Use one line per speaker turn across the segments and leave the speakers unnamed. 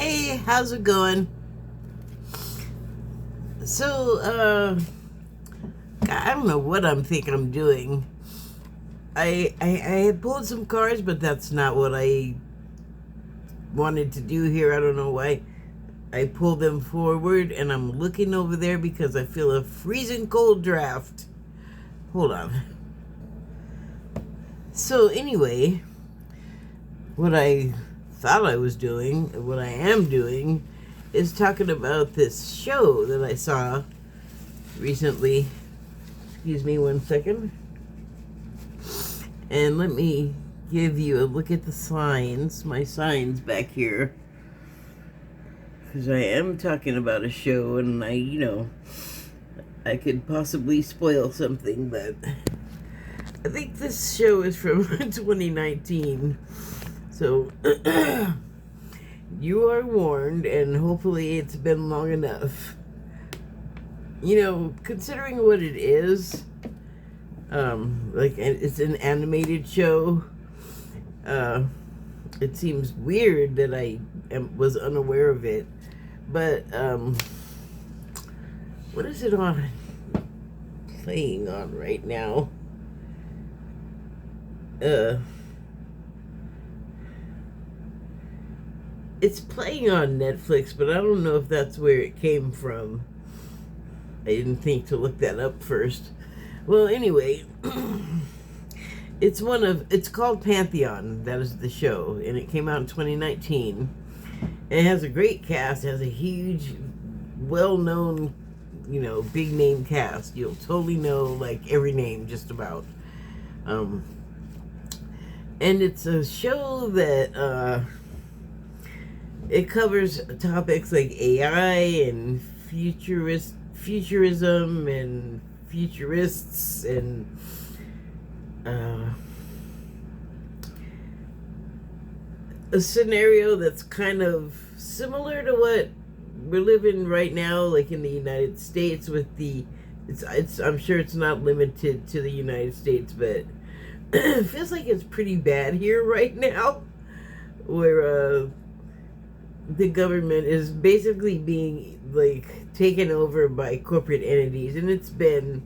Hey, how's it going? So, I don't know what I'm thinking I'm doing. I had pulled some cards, but that's not what I wanted to do here. I don't know why. I pulled them forward, and I'm looking over there because I feel a freezing cold draft. Hold on. So, anyway, what I thought I was doing, what I am doing, is talking about this show that I saw recently. Excuse me one second. And let me give you a look at the signs, my signs back here. Because I am talking about a show and I could possibly spoil something, but I think this show is from 2019. So you are warned, and hopefully it's been long enough. Considering what it is, it's an animated show. It seems weird that I was unaware of it, but what is it playing on right now? It's playing on Netflix, but I don't know if that's where it came from. I didn't think to look that up first. Well, anyway, it's called Pantheon. That is the show, and it came out in 2019. And it has a great cast. It has a huge, well-known, big name cast. You'll totally know like every name just about. And it's a show that it covers topics like AI and futurism and futurists and a scenario that's kind of similar to what we're living right now, like in the United States with I'm sure it's not limited to the United States, but it feels like it's pretty bad here right now, where the government is basically being taken over by corporate entities, and it's been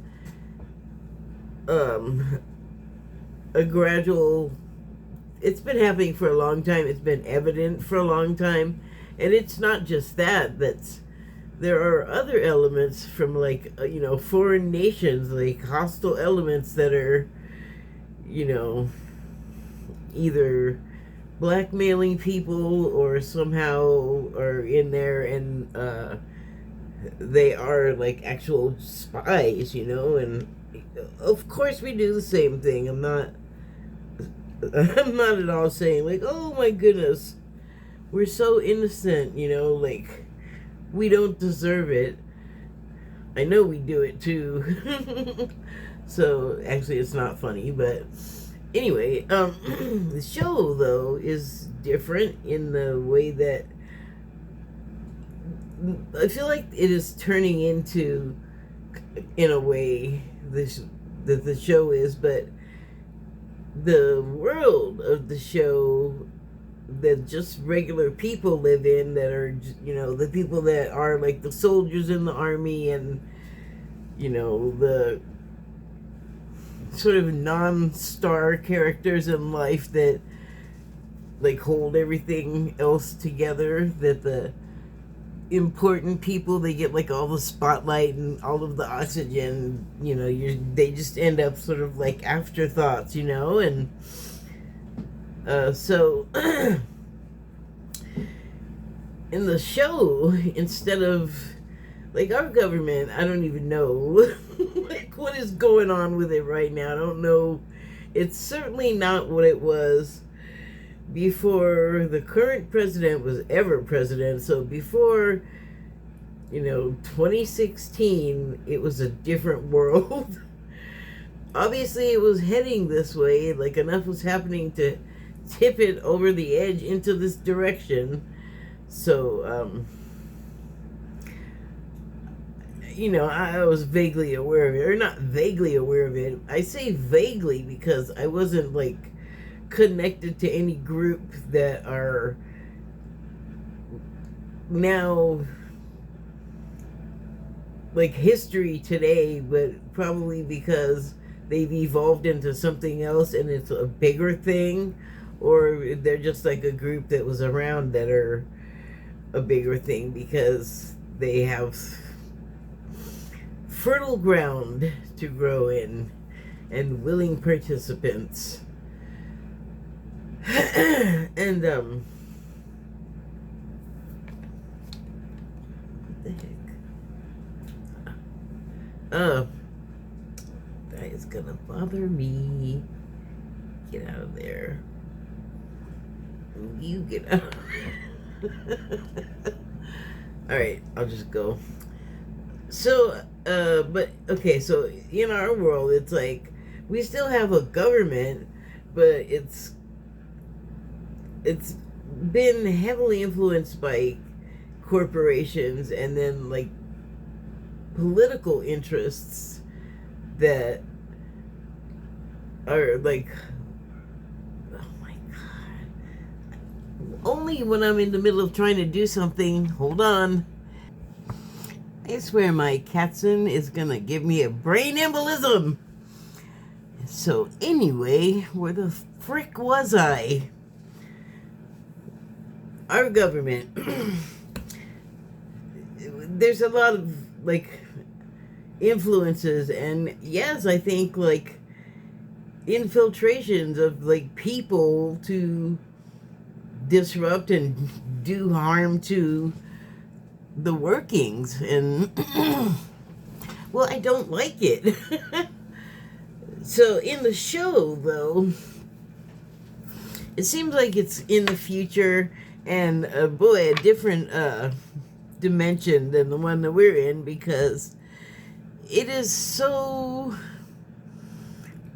it's been happening for a long time. It's been evident for a long time, and it's not just there are other elements from foreign nations, like hostile elements that are either blackmailing people or somehow are in there, and they are like actual spies, and of course we do the same thing. I'm not at all saying like, oh my goodness, we're so innocent, we don't deserve it. I know we do it too. So actually it's not funny, but anyway, the show though is different in the way that I feel like it is turning into, in a way, that the show is, but the world of the show that just regular people live in, that are the people that are like the soldiers in the army, and the sort of non-star characters in life that hold everything else together, that the important people, they get all the spotlight and all of the oxygen, they just end up sort of like afterthoughts, and so in the show, instead of our government, I don't even know what is going on with it right now. I don't know. It's certainly not what it was before the current president was ever president. So before 2016, it was a different world. Obviously it was heading this way, enough was happening to tip it over the edge into this direction. So I was vaguely aware of it, or not vaguely aware of it. I say vaguely because I wasn't connected to any group that are now like history today, but probably because they've evolved into something else and it's a bigger thing, or they're just like a group that was around that are a bigger thing because they have fertile ground to grow in and willing participants. And what the heck? That is gonna bother me. Get out of there. You get out. Alright, I'll just go. So, but, okay, so in our world, it's like, we still have a government, but it's been heavily influenced by corporations and then, like, political interests that are, like, oh my God. Only when I'm in the middle of trying to do something. Hold on. I swear my Katzen is gonna give me a brain embolism. So anyway, where the frick was I? Our government. There's a lot of, like, influences, and yes, I think, like, infiltrations of, like, people to disrupt and do harm to the workings, and well, I don't like it. So in the show, though, it seems like it's in the future, and boy, a different dimension than the one that we're in, because it is so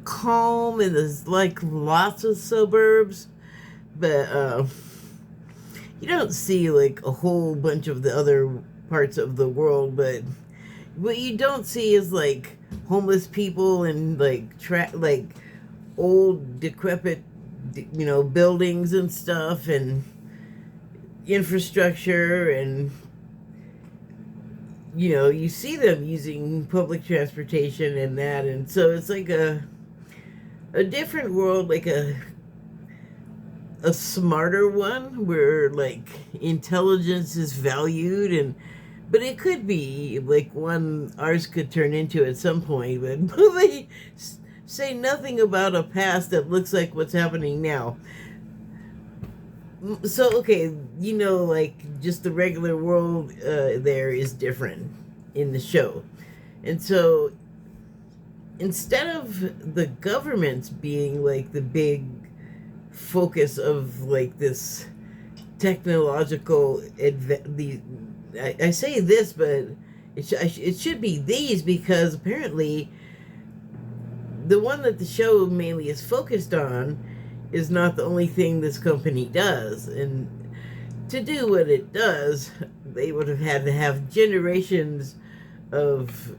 calm and there's like lots of suburbs, but you don't see like a whole bunch of the other parts of the world. But what you don't see is like homeless people and like like old decrepit, you know, buildings and stuff, and infrastructure, and you know, you see them using public transportation and that, and so it's like a different world, like a smarter one where like intelligence is valued, and but it could be like one ours could turn into at some point, but they say nothing about a past that looks like what's happening now. So okay, you know, like just the regular world there is different in the show, and so instead of the governments being like the big focus of like this technological I say this, but it should be these, because apparently the one that the show mainly is focused on is not the only thing this company does. And to do what it does, they would have had to have generations of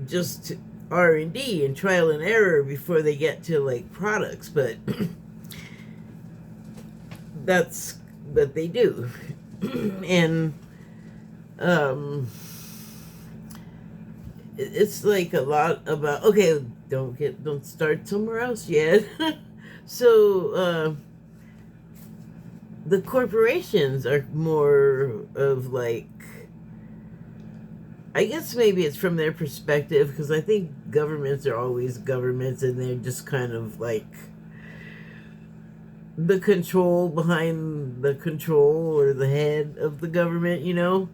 just R&D and trial and error before they get to like products, but that's what they do. And it's like a lot about, okay, don't start somewhere else yet. So the corporations are more of like, I guess maybe it's from their perspective, because I think governments are always governments, and they're just kind of like the control behind the control, or the head of the government, you know?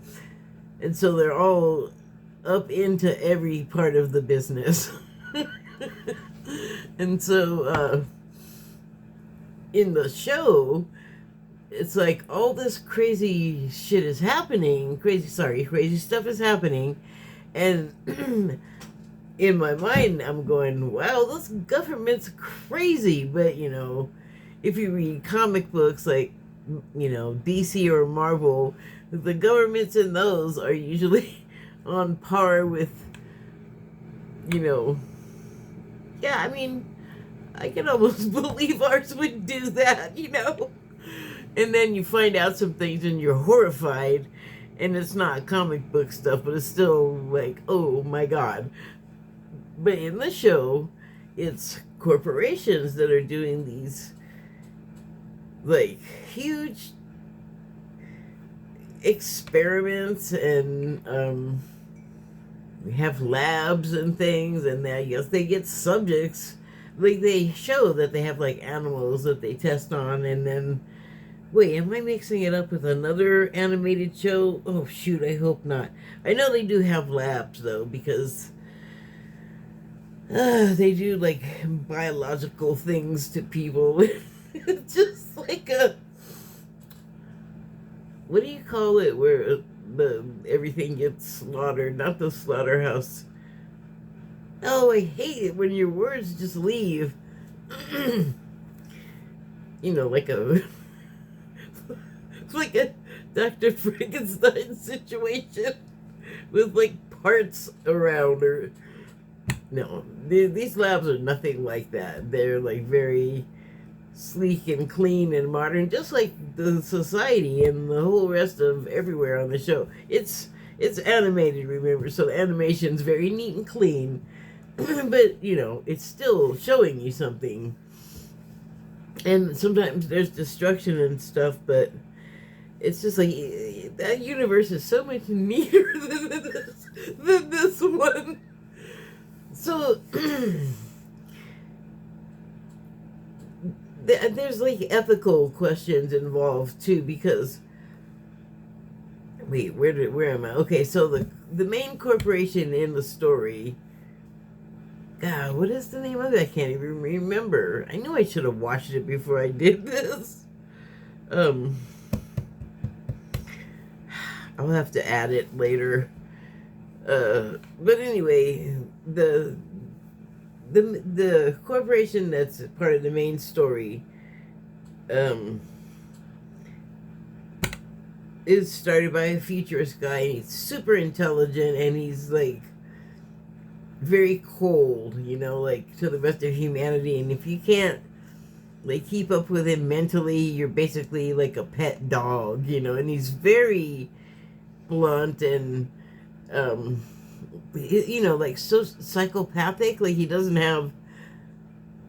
And so they're all up into every part of the business. And so in the show, it's like all this crazy shit is happening, crazy stuff is happening, and in my mind I'm going, wow, this government's crazy. But you know, if you read comic books like, you know, DC or Marvel, the governments in those are usually on par with, you know, yeah, I mean, I can almost believe ours would do that, you know? And then you find out some things and you're horrified, and it's not comic book stuff, but it's still like, oh my god. But in the show, it's corporations that are doing these like huge experiments, and we have labs and things, and I guess they get subjects. Like, they show that they have like animals that they test on, and then wait, am I mixing it up with another animated show? Oh shoot, I hope not. I know they do have labs though, because they do like biological things to people. It's just like a, what do you call it, where the everything gets slaughtered? Not the slaughterhouse. Oh, I hate it when your words just leave. You know, like a it's like a Dr. Frankenstein situation with like parts around, or no, these labs are nothing like that. They're like very sleek and clean and modern, just like the society and the whole rest of everywhere on the show. It's animated, remember, so the animation's very neat and clean, but you know, it's still showing you something. And sometimes there's destruction and stuff, but it's just like, that universe is so much neater than this one. So there's like ethical questions involved too, because wait, where am I? Okay, so the main corporation in the story, God, what is the name of it? I can't even remember. I knew I should have watched it before I did this. I'll have to add it later. But anyway, the corporation that's part of the main story is started by a futurist guy, and he's super intelligent, and he's like very cold, you know, like to the rest of humanity. And if you can't like keep up with him mentally, you're basically like a pet dog, you know. And he's very blunt and you know, like so psychopathic. Like he doesn't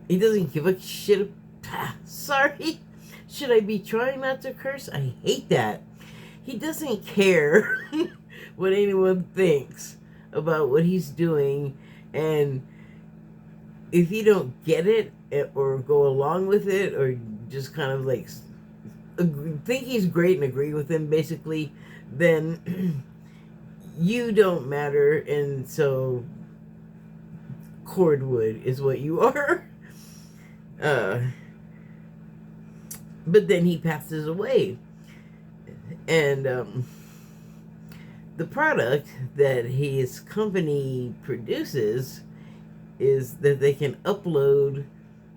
give a shit. Sorry, should I be trying not to curse? I hate that. He doesn't care what anyone thinks about what he's doing, and if you don't get it or go along with it, or just kind of like think he's great and agree with him basically, then you don't matter, and so cordwood is what you are. But then he passes away, and the product that his company produces is that they can upload,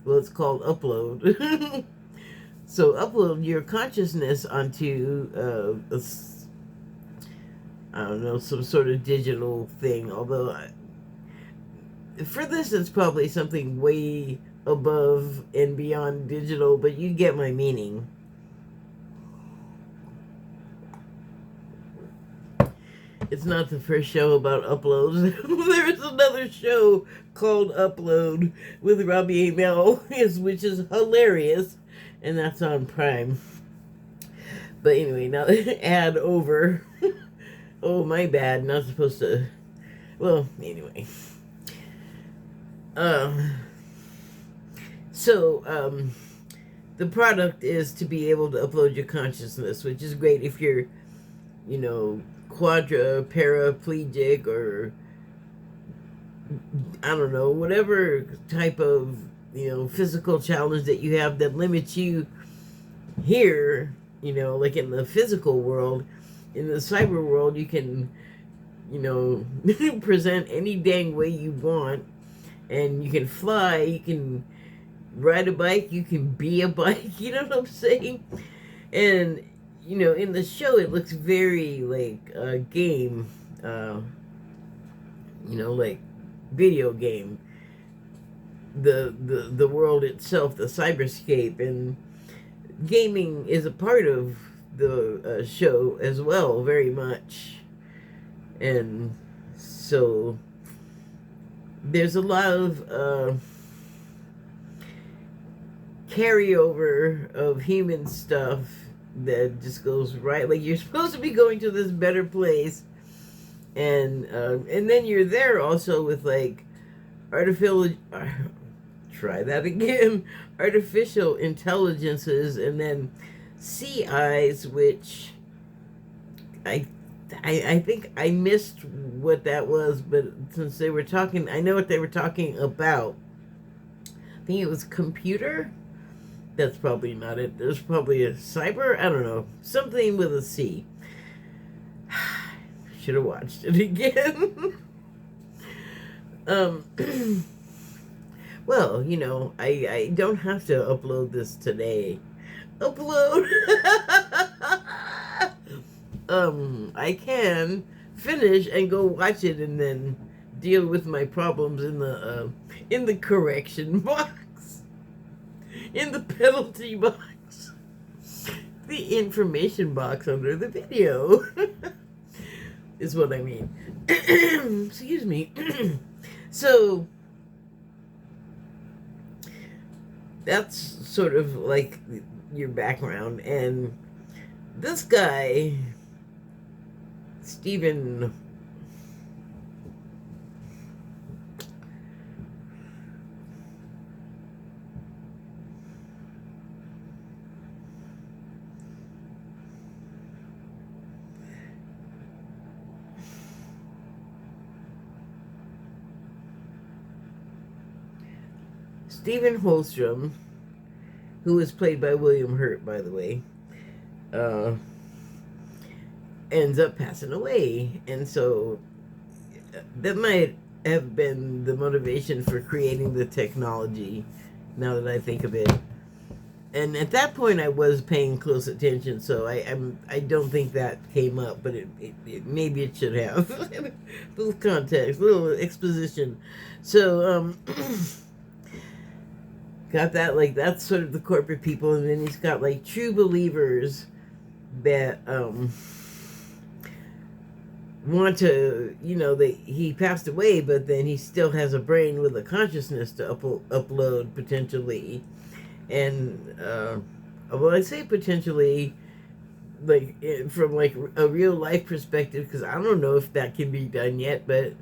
well, it's called upload. So upload your consciousness onto I don't know, some sort of digital thing. Although for this, it's probably something way above and beyond digital, but you get my meaning. It's not the first show about uploads. There's another show called Upload with Robbie Amell, which is hilarious, and that's on Prime. But anyway, now ad over. Oh, my bad. Not supposed to. Well, anyway. So the product is to be able to upload your consciousness, which is great if you're, you know, paraplegic, or I don't know, whatever type of, you know, physical challenge that you have that limits you here, you know, like in the physical world. In the cyber world, you can, you know, present any dang way you want, and you can fly, you can ride a bike, you can be a bike, you know what I'm saying? And, you know, in the show, it looks very like a game, you know, like video game. The world itself, the cyberscape, and gaming is a part of the show as well, very much. And so there's a lot of carryover of human stuff that just goes right, like you're supposed to be going to this better place, and then you're there also with like artificial try that again artificial intelligences, and then sea eyes, which I think I missed what that was, but since they were talking, I know what they were talking about. I think it was computer. That's probably not it. There's probably a cyber, I don't know, something with a C. Should have watched it again. Well, you know, I don't have to upload this today. Upload. I can finish and go watch it and then deal with my problems in the correction box, in the penalty box, the information box under the video, is what I mean. Excuse me. So that's sort of like your background, and this guy, Stephen Holstrom, who was played by William Hurt, by the way, ends up passing away. And so that might have been the motivation for creating the technology, now that I think of it. And at that point I was paying close attention, so I don't think that came up, but it maybe it should have. Little context, little exposition. So got that, like, that's sort of the corporate people, and then he's got like true believers that want to, you know, he passed away, but then he still has a brain with a consciousness to upload potentially. And well, I say potentially, like, from like a real life perspective, because I don't know if that can be done yet, but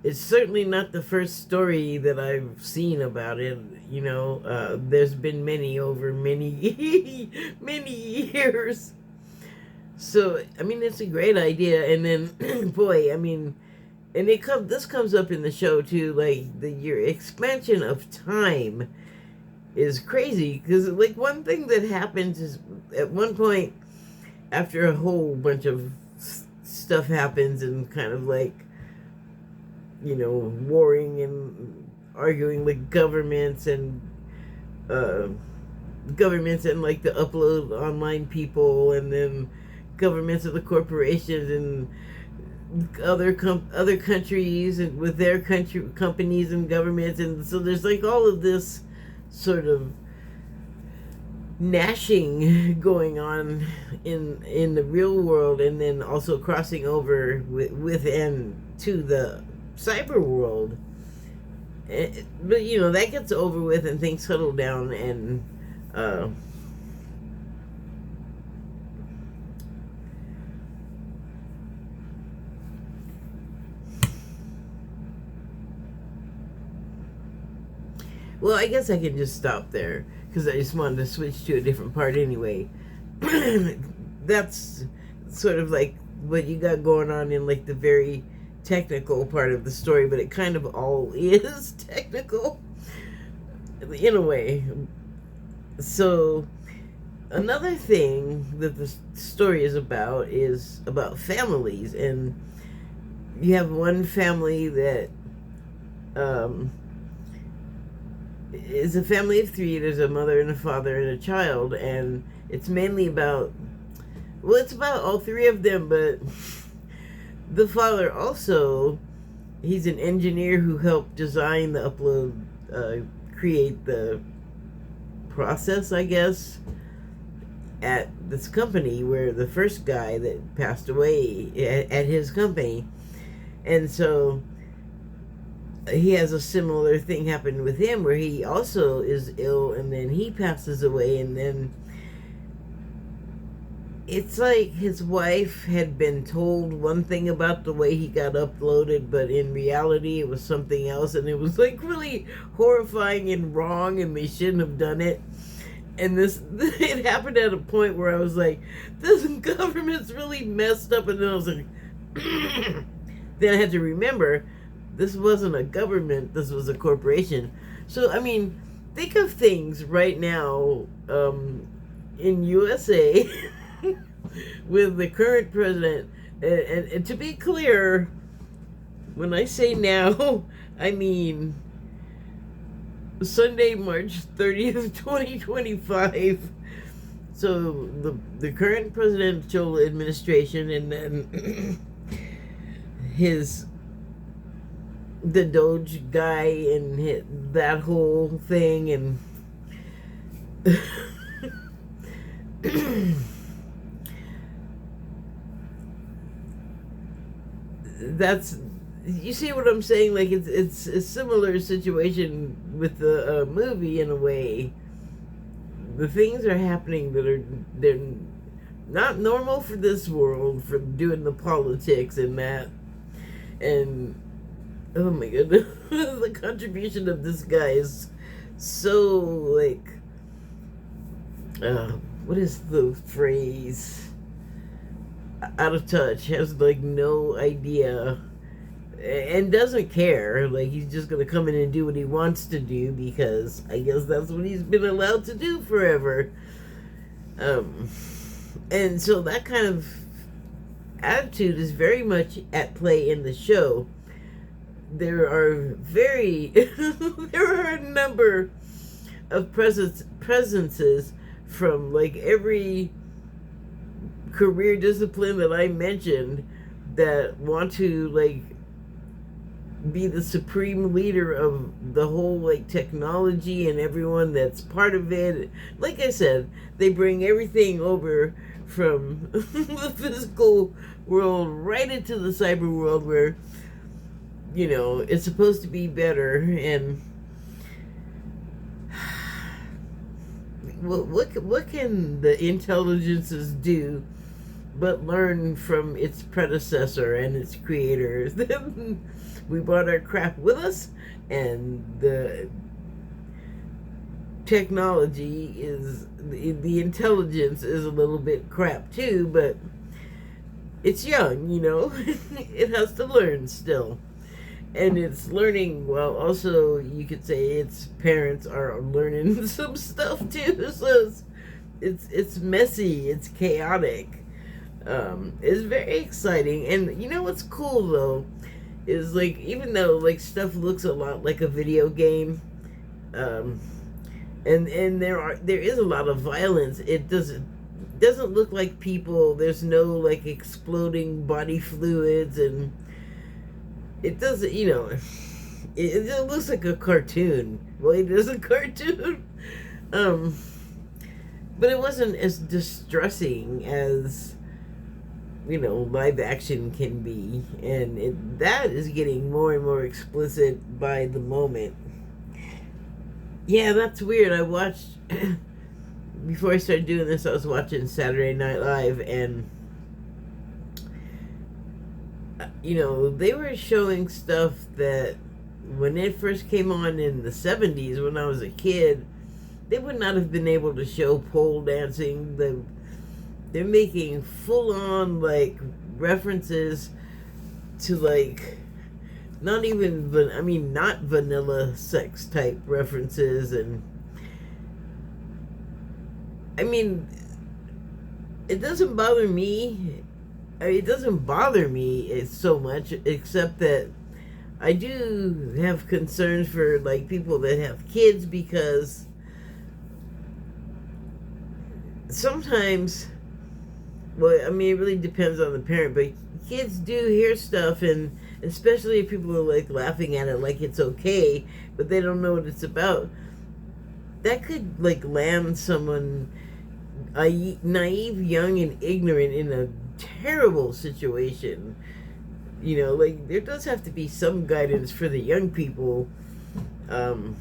it's certainly not the first story that I've seen about it. You know, there's been many over many many years. So I mean, it's a great idea. And then boy, I mean, and this comes up in the show too, like your expansion of time is crazy, because like one thing that happens is at one point, after a whole bunch of stuff happens and kind of like, you know, warring and arguing with governments and like the upload online people, and then governments of the corporations and other countries and with their companies and governments, and so there's like all of this sort of gnashing going on in the real world, and then also crossing over within to the cyber world. But you know, that gets over with and things settle down, and well, I guess I can just stop there, because I just wanted to switch to a different part anyway. That's sort of like what you got going on in like the very technical part of the story, but it kind of all is technical in a way. So another thing that the story is about families, and you have one family that is a family of three. There's a mother and a father and a child, and it's mainly about, well, it's about all three of them, but the father also, he's an engineer who helped design the upload, create the process, I guess, at this company where the first guy that passed away at his company. And so he has a similar thing happen with him where he also is ill and then he passes away, and then it's like his wife had been told one thing about the way he got uploaded, but in reality it was something else, and it was like really horrifying and wrong, and they shouldn't have done it. And it happened at a point where I was like, this government's really messed up. And then I was like, then I had to remember, this wasn't a government, this was a corporation. So, I mean, think of things right now in USA with the current president. And to be clear, when I say now, I mean Sunday, March 30th, 2025. So the current presidential administration, and then the Doge guy and that whole thing, and that's, you see what I'm saying? Like it's a similar situation with the movie in a way. The things are happening that they're not normal for this world, for doing the politics and that. And oh my goodness, the contribution of this guy is so like, what is the phrase? Out of touch, has like no idea, and doesn't care. Like, he's just gonna come in and do what he wants to do because I guess that's what he's been allowed to do forever. And so that kind of attitude is very much at play in the show. There are there are a number of presences from like every career discipline that I mentioned that want to like be the supreme leader of the whole like technology and everyone that's part of it. Like I said, they bring everything over from the physical world right into the cyber world where, you know, it's supposed to be better. And what can the intelligences do but learn from its predecessor and its creators? We brought our crap with us, and the technology is, the intelligence is a little bit crap too, but it's young, you know. It has to learn still. And it's learning, well, also you could say its parents are learning some stuff too. So it's messy, it's chaotic. It's very exciting. And you know what's cool though is, like, even though like stuff looks a lot like a video game, and there is a lot of violence, it doesn't look like people. There's no like exploding body fluids, and it doesn't, you know, it looks like a cartoon. Well, it is a cartoon. But it wasn't as distressing as, you know, live action can be, and that is getting more and more explicit by the moment. Yeah, that's weird. I watched before I started doing this, I was watching Saturday Night Live, and you know, they were showing stuff that when it first came on in the 70s when I was a kid, they would not have been able to show pole dancing. They're making full-on like references to like not vanilla sex type references. And I mean, it doesn't bother me. It doesn't bother me so much, except that I do have concerns for like people that have kids, because sometimes, well, I mean, it really depends on the parent, but kids do hear stuff, and especially if people are like laughing at it like it's okay, but they don't know what it's about. That could like land someone naive, young, and ignorant in a terrible situation. Like there does have to be some guidance for the young people. Um,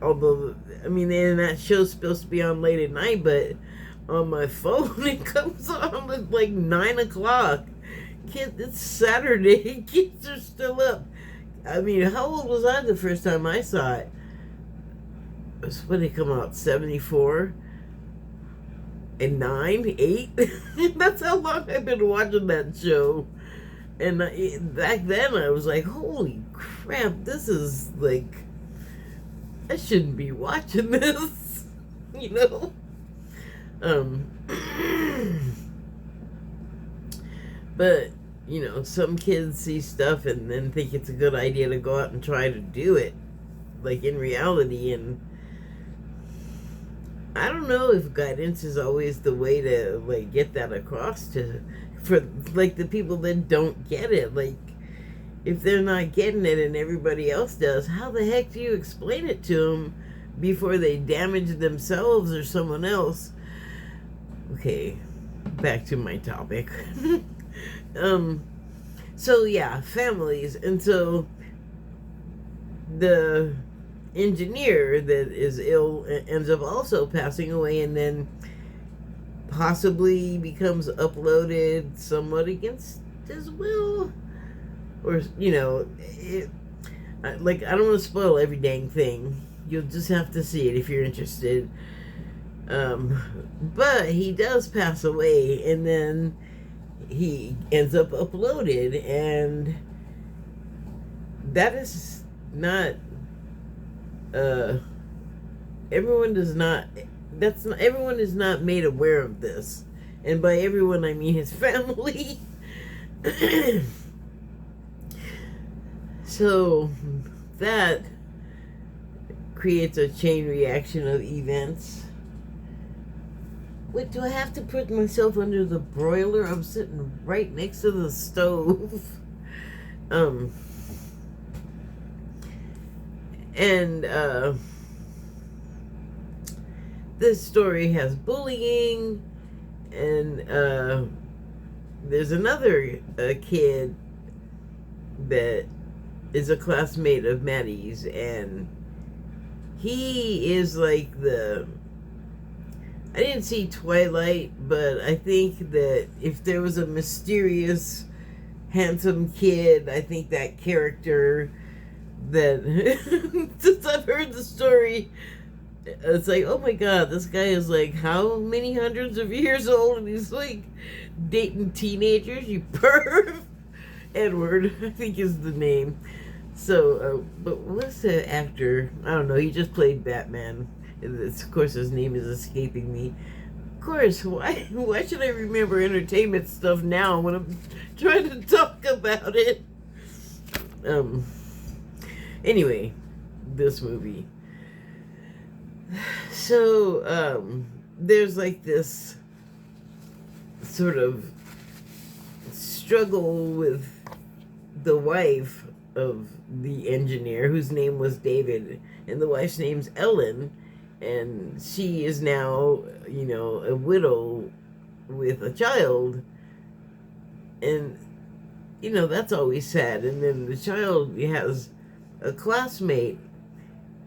Although, I mean, that show's supposed to be on late at night, but on my phone it comes on at like 9 o'clock. It's Saturday. Kids are still up. I mean, how old was I the first time I saw it? It was when it come out, 74 and 9, 8. That's how long I've been watching that show. And back then I was like, holy crap, this is like, I shouldn't be watching this, But, some kids see stuff and then think it's a good idea to go out and try to do it, like in reality. And I don't know if guidance is always the way to, like, get that across for, like, the people that don't get it. Like, if they're not getting it and everybody else does, how the heck do you explain it to them before they damage themselves or someone else? Okay, back to my topic. So yeah, families. And so the engineer that is ill ends up also passing away, and then possibly becomes uploaded somewhat against his will. Or, like, I don't want to spoil every dang thing. You'll just have to see it if you're interested. But he does pass away, and then he ends up uploaded, and that is not, everyone is not made aware of this. And by everyone, I mean his family. So that creates a chain reaction of events. Wait, do I have to put myself under the broiler? I'm sitting right next to the stove. And this story has bullying, and there's another kid that is a classmate of Maddie's, and he is like I didn't see Twilight, but I think that if there was a mysterious, handsome kid, I think that character that, since I've heard the story, it's like, oh my god, this guy is like how many hundreds of years old, and he's like dating teenagers, you perv. Edward, I think is the name. So, but what's the actor? I don't know. He just played Batman. Of course, his name is escaping me. Of course, why should I remember entertainment stuff now when I'm trying to talk about it? Anyway, this movie. So, there's like this sort of struggle with the wife of the engineer, whose name was David, and the wife's name's Ellen, and she is now, a widow with a child, and, that's always sad. And then the child has a classmate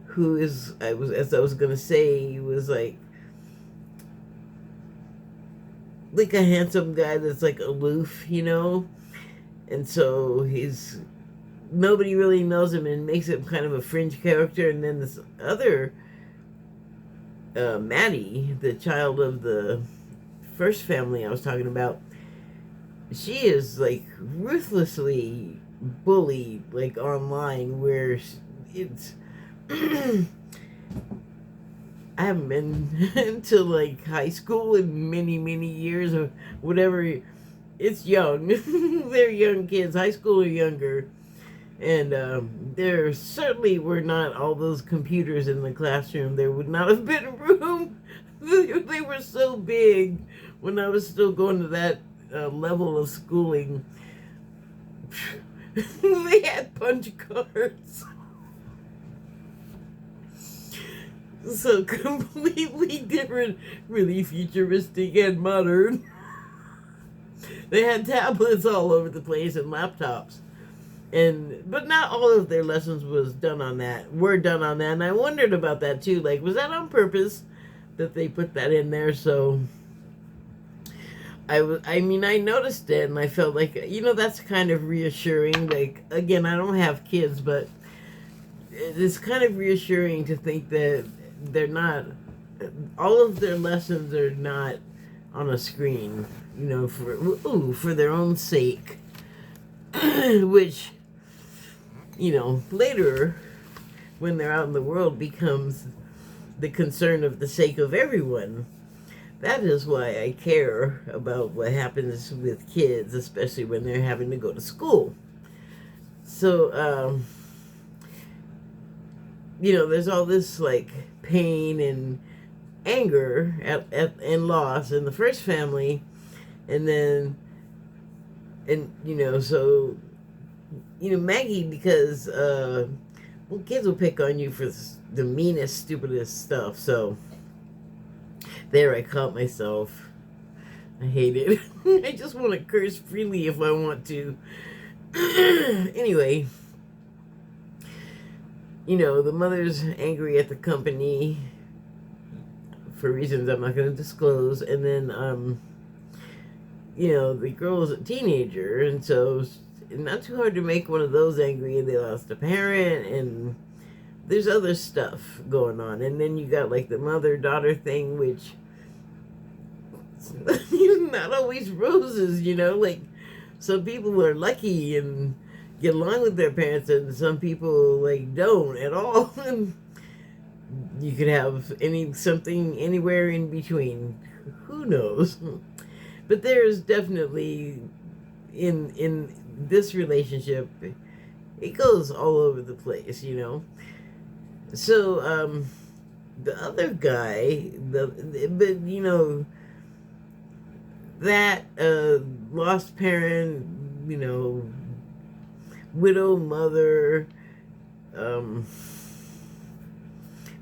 who is, as I was gonna say, he was like a handsome guy that's like aloof, and so nobody really knows him and makes him kind of a fringe character. And then this other Maddie, the child of the first family I was talking about, she is like ruthlessly bullied, like online, where it's I haven't been into like high school in many, many years or whatever. It's young. They're young kids, high school or younger. And there certainly were not all those computers in the classroom. There would not have been room. They were so big when I was still going to that level of schooling. They had punch cards. So completely different, really futuristic and modern. They had tablets all over the place and laptops. But not all of their lessons were done on that. And I wondered about that too. Like, was that on purpose that they put that in there? So I mean, I noticed it and I felt like, that's kind of reassuring. Like, again, I don't have kids, but it's kind of reassuring to think that they're not, all of their lessons are not on a screen, for their own sake. Which, later, when they're out in the world, becomes the concern of the sake of everyone. That is why I care about what happens with kids, especially when they're having to go to school. So, there's all this, like, pain and anger and loss in the first family, and then, so, Maggie, because, kids will pick on you for the meanest, stupidest stuff, so there I caught myself. I hate it. I just want to curse freely if I want to. Anyway, the mother's angry at the company for reasons I'm not going to disclose, and then, the girl's a teenager, and so not too hard to make one of those angry, and they lost a parent, and there's other stuff going on. And then you got, like, the mother-daughter thing, which not always roses, like, some people are lucky and get along with their parents, and some people, like, don't at all. And you could have something anywhere in between. Who knows? But there's definitely, in this relationship, it goes all over the place, So, the other guy, that lost parent, widow mother,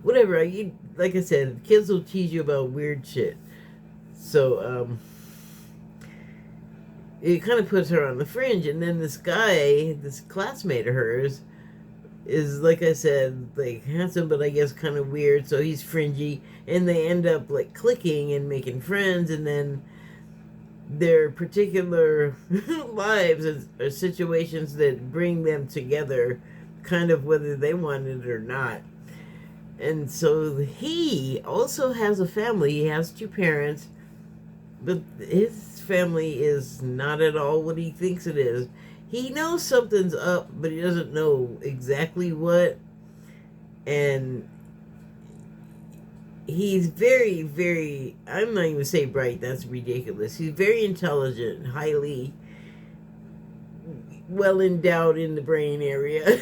whatever. Like I said, kids will tease you about weird shit. So, it kind of puts her on the fringe. And then this guy, this classmate of hers, is, like I said, like, handsome, but I guess kind of weird. So he's fringy, and they end up, like, clicking and making friends, and then their particular lives are situations that bring them together, kind of whether they want it or not. And so he also has a family. He has two parents, but his family is not at all what he thinks it is. He knows something's up, but he doesn't know exactly what. And he's very, very, I'm not even say bright, that's ridiculous. He's very intelligent, highly well endowed in the brain area.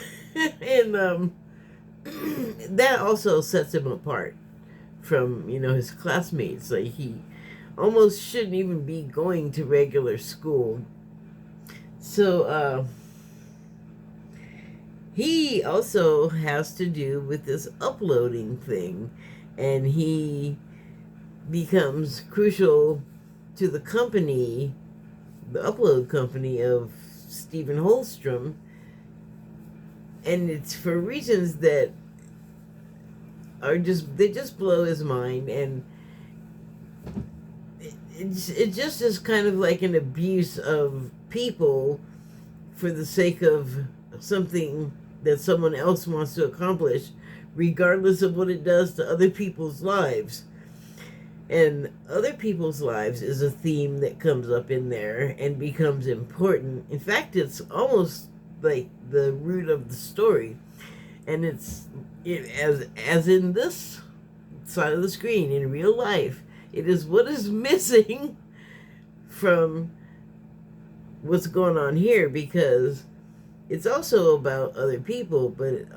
And that also sets him apart from, his classmates. Like, he almost shouldn't even be going to regular school. So, he also has to do with this uploading thing, and he becomes crucial to the company, the upload company of Stephen Holstrom, and it's for reasons that they just blow his mind, and it just is kind of like an abuse of people for the sake of something that someone else wants to accomplish, regardless of what it does to other people's lives. And other people's lives is a theme that comes up in there and becomes important. In fact, it's almost like the root of the story. And as in this side of the screen, in real life, it is what is missing from what's going on here, because it's also about other people, but it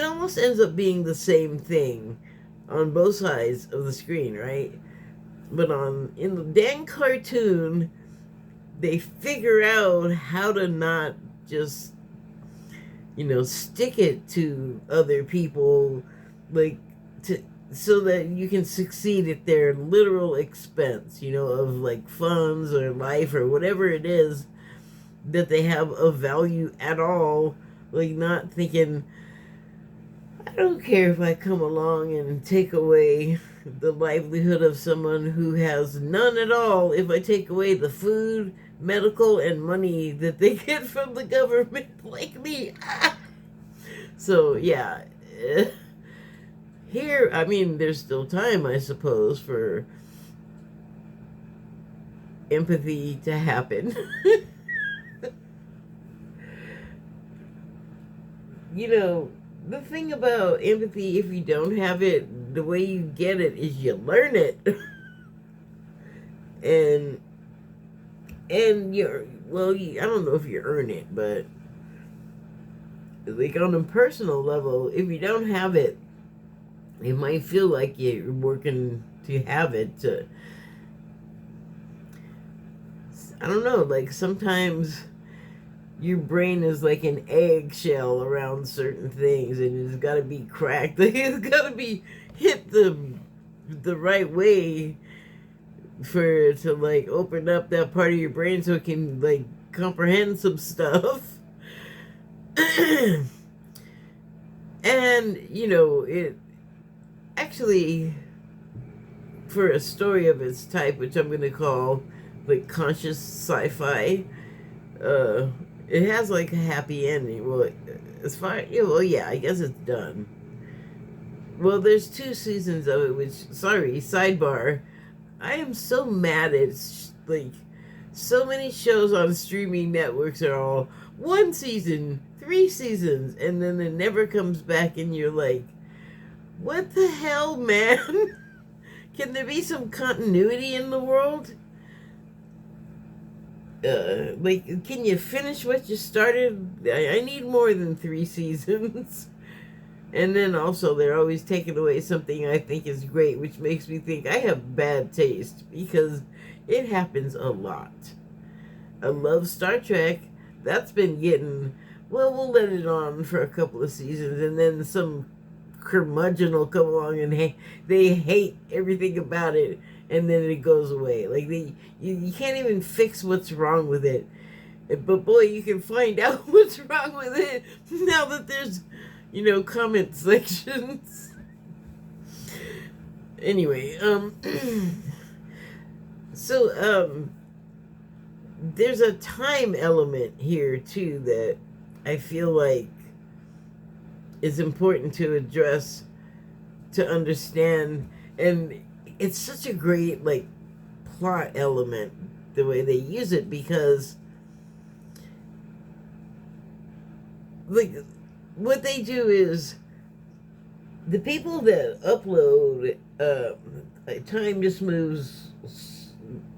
almost ends up being the same thing on both sides of the screen, right? But in the dang cartoon, they figure out how to not just stick it to other people, like, to so that you can succeed at their literal expense, of like funds or life or whatever it is that they have of value at all. Like, not thinking, I don't care if I come along and take away the livelihood of someone who has none at all if I take away the food, medical, and money that they get from the government, like me. So, yeah. Here, I mean, there's still time, I suppose, for empathy to happen. The thing about empathy, if you don't have it, the way you get it is you learn it. and I don't know if you earn it, but like on a personal level, if you don't have it, it might feel like you're working to have it. I don't know, like sometimes your brain is like an eggshell around certain things, and it's got to be cracked. It's got to be hit the right way for it to like open up that part of your brain so it can like comprehend some stuff. And it actually, for a story of its type, which I'm going to call like conscious sci-fi, it has like a happy ending. Well, as far, I guess it's done. Well, there's 2 seasons of it, which, sorry, sidebar, I am so mad at, like, so many shows on streaming networks are all 1 season, 3 seasons, and then it never comes back, and you're like, what the hell, man? Can there be some continuity in the world? Like, can you finish what you started? I need more than 3 seasons. And then also, they're always taking away something I think is great, which makes me think I have bad taste, because it happens a lot. I love Star Trek. That's been getting, well, we'll let it on for a couple of seasons, and then some curmudgeon will come along and they hate everything about it, and then it goes away. Like, you can't even fix what's wrong with it. But boy, you can find out what's wrong with it now that there's, comment sections. Anyway, so, there's a time element here, too, that I feel like is important to address, to understand, and it's such a great, like, plot element, the way they use it, because, like, what they do is, the people that upload, time just moves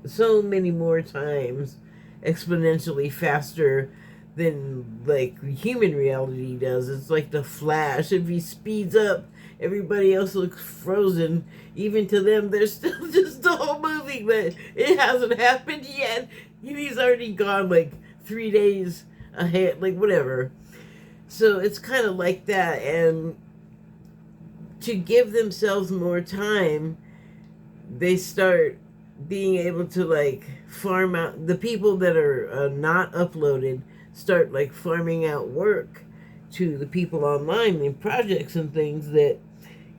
so many more times, exponentially faster than, like, human reality does. It's like the Flash. If he speeds up, everybody else looks frozen. Even to them, they're still just all moving, but it hasn't happened yet. He's already gone, like, 3 days ahead, like, whatever. So it's kind of like that, and to give themselves more time, they start being able to, like, farm out the people that are not uploaded, start, like, farming out work to the people online in projects and things that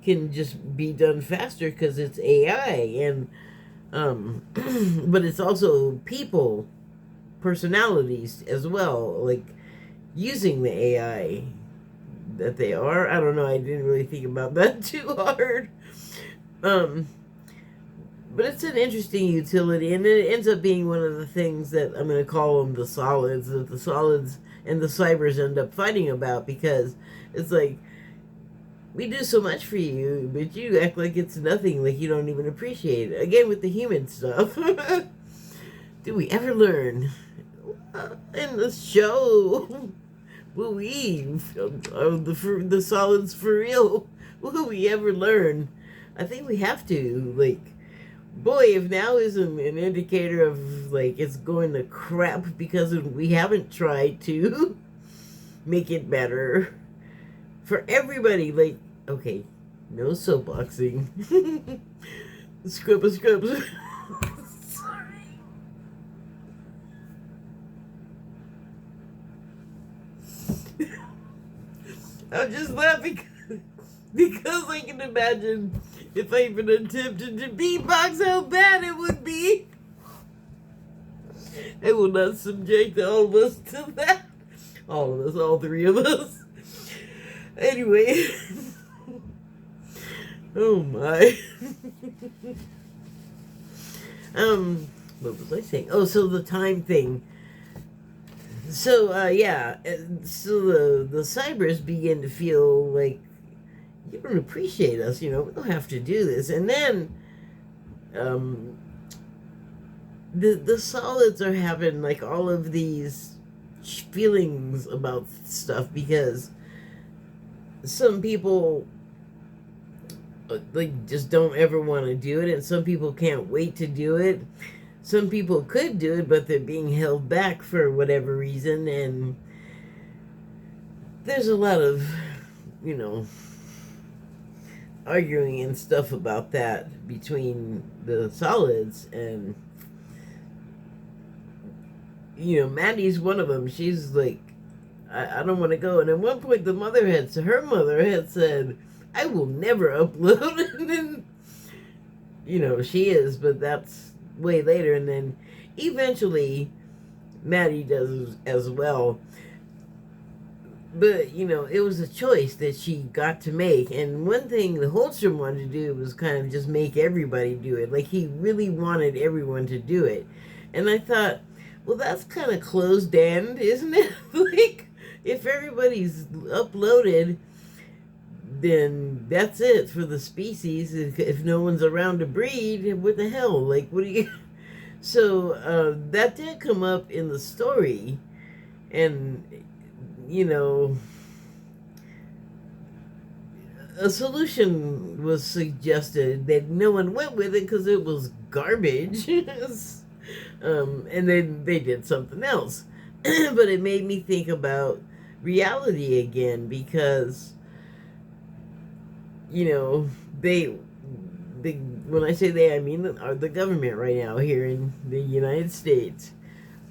can just be done faster because it's AI. And but it's also people, personalities as well, like, using the AI that they are. I don't know, I didn't really think about that too hard. But it's an interesting utility, and it ends up being one of the things that I'm going to call them the solids, that the solids and the cybers end up fighting about, because it's like, we do so much for you, but you act like it's nothing, like you don't even appreciate it. Again, with the human stuff. Do we ever learn? In the show, will we, the solids for real, will we ever learn? I think we have to, like, boy, if now isn't an indicator of, like, it's going to crap because we haven't tried to, make it better for everybody. Like, okay, no soapboxing. Scrubs. Sorry. I'm just laughing because I can imagine if I even attempted to beatbox how bad it would be. I will not subject all of us to that. All of us, all three of us. Anyway. Oh my. What was I saying? Oh, so the time thing. So, yeah. So the cybers begin to feel like, you don't appreciate us, we don't have to do this. And then, the solids are having like all of these feelings about stuff because some people like just don't ever want to do it, and some people can't wait to do it. Some people could do it, but they're being held back for whatever reason, and there's a lot of arguing and stuff about that between the solids. And Maddie's one of them. She's like, I don't want to go. And at one point, her mother had said, I will never upload. And then, she is, but that's way later. And then eventually, Maddie does as well. But, it was a choice that she got to make. And one thing the Holstrom wanted to do was kind of just make everybody do it. Like, he really wanted everyone to do it. And I thought, well, that's kind of closed end, isn't it? Like, if everybody's uploaded, then that's it for the species. If no one's around to breed, what the hell? Like, what do you... So, that did come up in the story. And, a solution was suggested that no one went with it because it was garbage. And then they did something else. But it made me think about reality again because, they when I say they, I mean the government right now here in the United States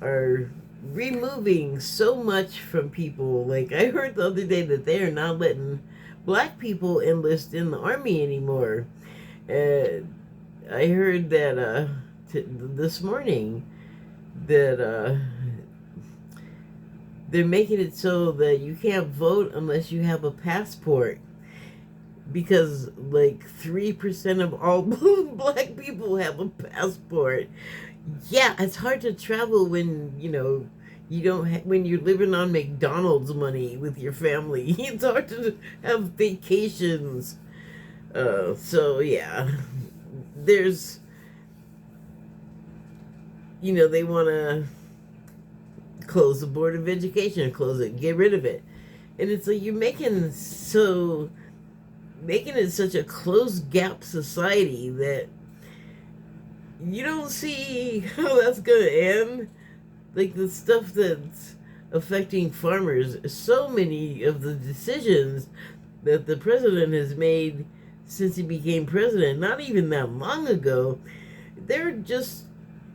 are removing so much from people. Like, I heard the other day that they are not letting black people enlist in the army anymore. I heard that this morning that they're making it so that you can't vote unless you have a passport, because like 3% of all black people have a passport. Yeah, it's hard to travel when you don't when you're living on McDonald's money with your family. It's hard to have vacations. So yeah, there's they want to close the Board of Education, close it, get rid of it. And it's like you're making it such a closed gap society that you don't see how that's going to end. Like, the stuff that's affecting farmers, so many of the decisions that the president has made since he became president, not even that long ago, they were just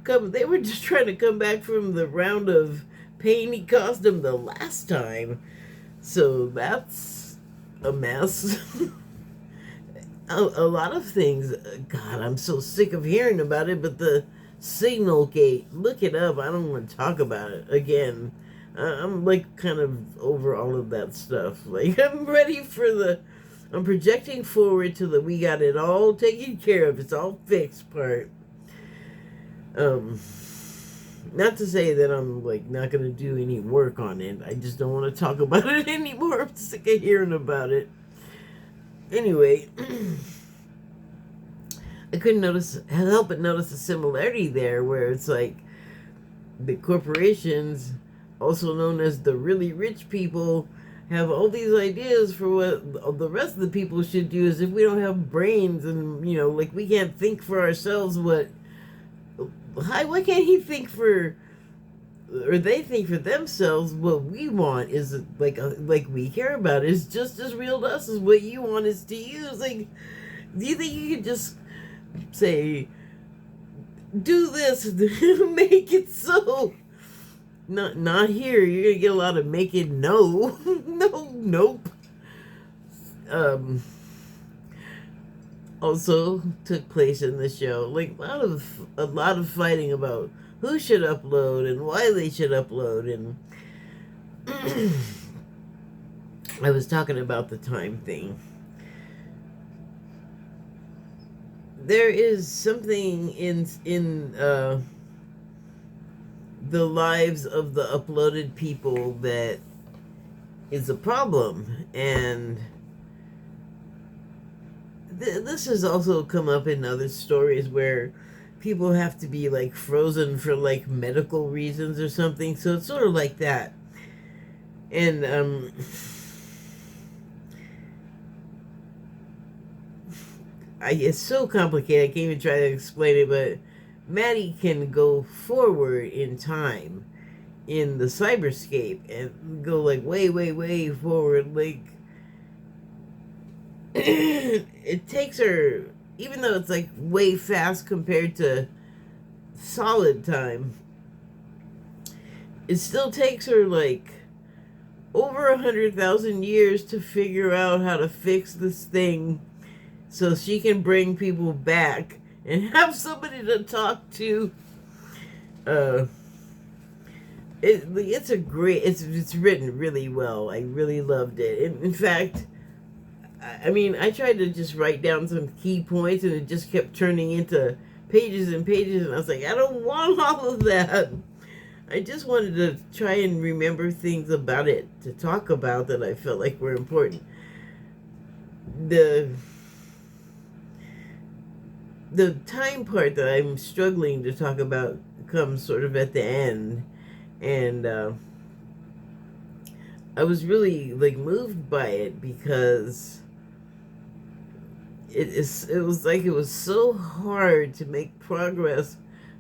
trying to come back from the round of pain he caused them the last time. So that's a mess. A lot of things. God, I'm so sick of hearing about it, but the Signal Gate, look it up. I don't want to talk about it again. I'm like kind of over all of that stuff. Like, I'm projecting forward to the we got it all taken care of, it's all fixed part. Not to say that I'm like not gonna do any work on it. I just don't want to talk about it anymore. I'm sick of hearing about it. Anyway, I couldn't help but notice a similarity there, where it's like the corporations, also known as the really rich people, have all these ideas for what the rest of the people should do. As if we don't have brains, and like we can't think for ourselves. Why can't he think for or they think for themselves what we want is like we care about is just as real to us as what you want is to you. It's like, do you think you could just say, do this, make it so? Not here. You're gonna get a lot of make it no. No, nope. Also took place in the show. Like a lot of fighting about who should upload and why they should upload, and I was talking about the time thing. There is something in the lives of the uploaded people that is a problem, and this has also come up in other stories where people have to be like frozen for like medical reasons or something, so it's sort of like that. And it's so complicated I can't even try to explain it, but Maddie can go forward in time in the cyberscape and go like way forward. Like it takes her, even though it's like way fast compared to solid time, it still takes her like over 100,000 years to figure out how to fix this thing so she can bring people back and have somebody to talk to. It's a great, it's written really well. I really loved it. In fact, I mean, I tried to just write down some key points, and it just kept turning into pages and pages, and I was like, I don't want all of that. I just wanted to try and remember things about it to talk about that I felt like were important. The time part that I'm struggling to talk about comes sort of at the end, and I was really like moved by it because it was like it was so hard to make progress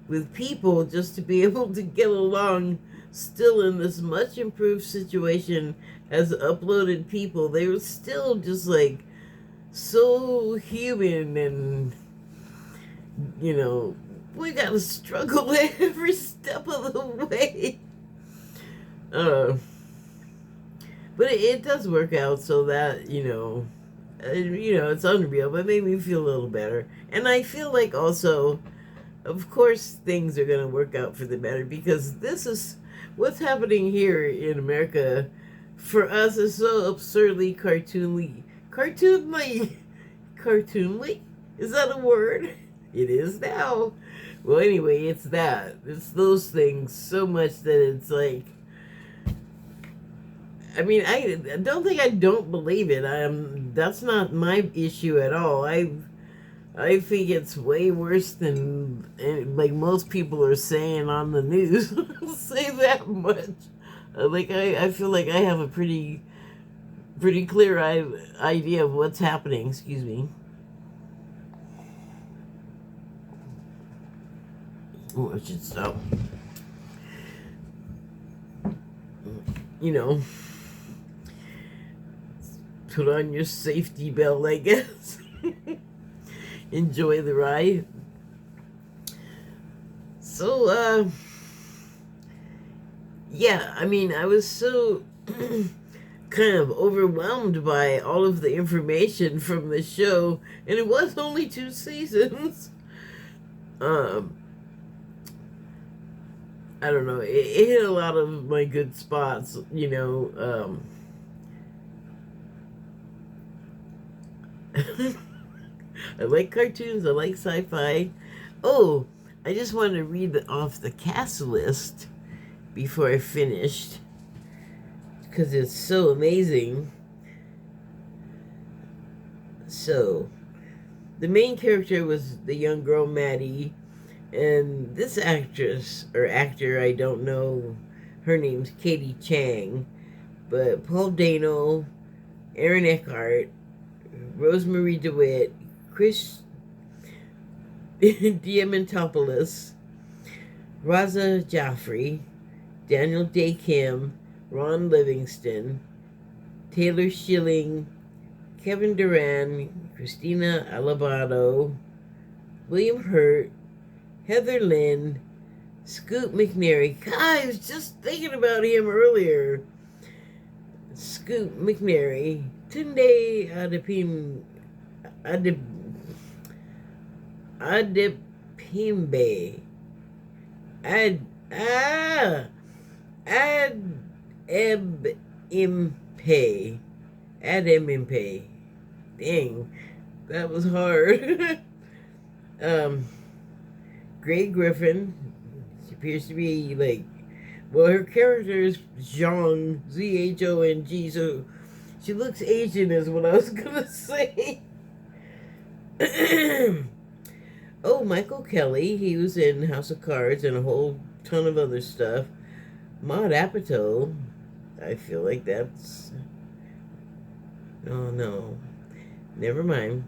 with people just to be able to get along still in this much improved situation as uploaded people. They were still just like so human, and you know, we gotta struggle every step of the way. But it does work out so that, it's unreal, but it made me feel a little better. And I feel like also, of course, things are gonna work out for the better, because this is what's happening here in America for us is so absurdly cartoonly. Cartoonly? Is that a word? It is now. Well, anyway, it's that. It's those things so much that it's like, I mean, I don't think I don't believe it. That's not my issue at all. I think it's way worse than like most people are saying on the news. I'll say that much. Like I feel like I have a pretty clear idea of what's happening. Excuse me. Oh, I should stop. Put on your safety belt, I guess. Enjoy the ride. So, yeah, I mean, I was so kind of overwhelmed by all of the information from the show, and it was only 2 seasons. I don't know, it hit a lot of my good spots, I like cartoons, I like sci-fi. Oh, I just wanted to read off the cast list before I finished, because it's so amazing. So, the main character was the young girl Maddie, and this actress, or actor, I don't know, her name's Katie Chang, but Paul Dano, Aaron Eckhart, Rosemary DeWitt, Chris Diamantopoulos, Raza Jaffrey, Daniel Day Kim, Ron Livingston, Taylor Schilling, Kevin Duran, Christina Alabado, William Hurt, Heather Lynn, Scoot McNairy. God, I was just thinking about him earlier. Scoot McNairy, Tunde Adepimbe, Ademimpe. Dang, that was hard. Gray Griffin. She appears to be like, well, her character is Zhong, Zhong, so she looks Asian is what I was gonna say. Oh, Michael Kelly, he was in House of Cards and a whole ton of other stuff. Maud Apatow, I feel like that's... Oh, no. Never mind.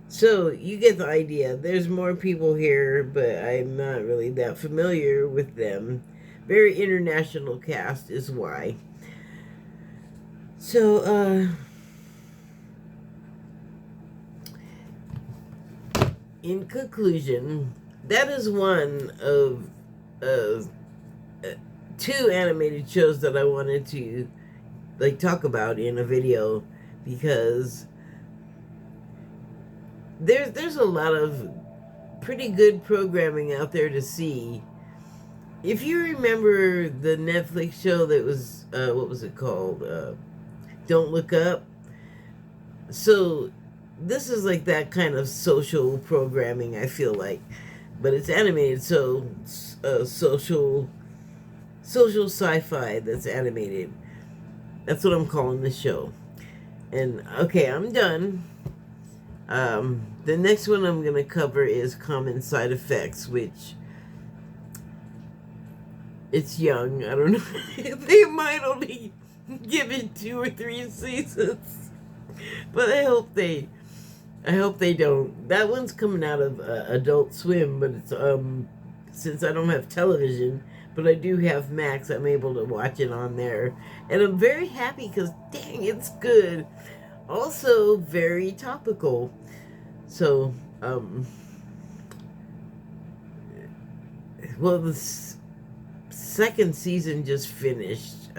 So, you get the idea. There's more people here, but I'm not really that familiar with them. Very international cast is why. So, in conclusion, that is one of two animated shows that I wanted to like talk about in a video, because there's a lot of pretty good programming out there to see. If you remember the Netflix show that was what was it called? Don't Look Up. So this is like that kind of social programming, I feel like, but it's animated, so social sci-fi that's animated. That's what I'm calling this show. And okay, I'm done. The next one I'm gonna cover is Common Side Effects, which it's young. I don't know. They might only give it 2 or 3 seasons, but I hope they don't. That one's coming out of Adult Swim, but it's since I don't have television, but I do have Max, I'm able to watch it on there, and I'm very happy because dang, it's good. Also very topical. So well, the second season just finished.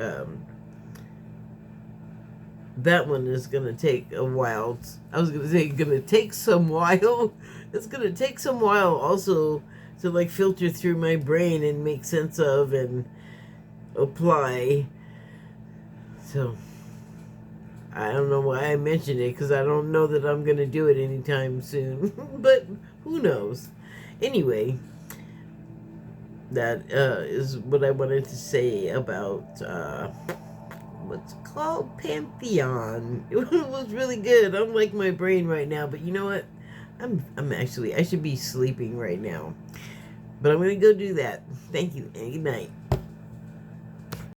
That one is gonna take a while. I was gonna say gonna take some while. It's gonna take some while also to like filter through my brain and make sense of and apply. So I don't know why I mentioned it, because I don't know that I'm gonna do it anytime soon. But who knows? Anyway, that is what I wanted to say about what's called Pantheon. It was really good. I'm like my brain right now, but you know what? I'm actually, I should be sleeping right now. But I'm gonna go do that. Thank you and good night.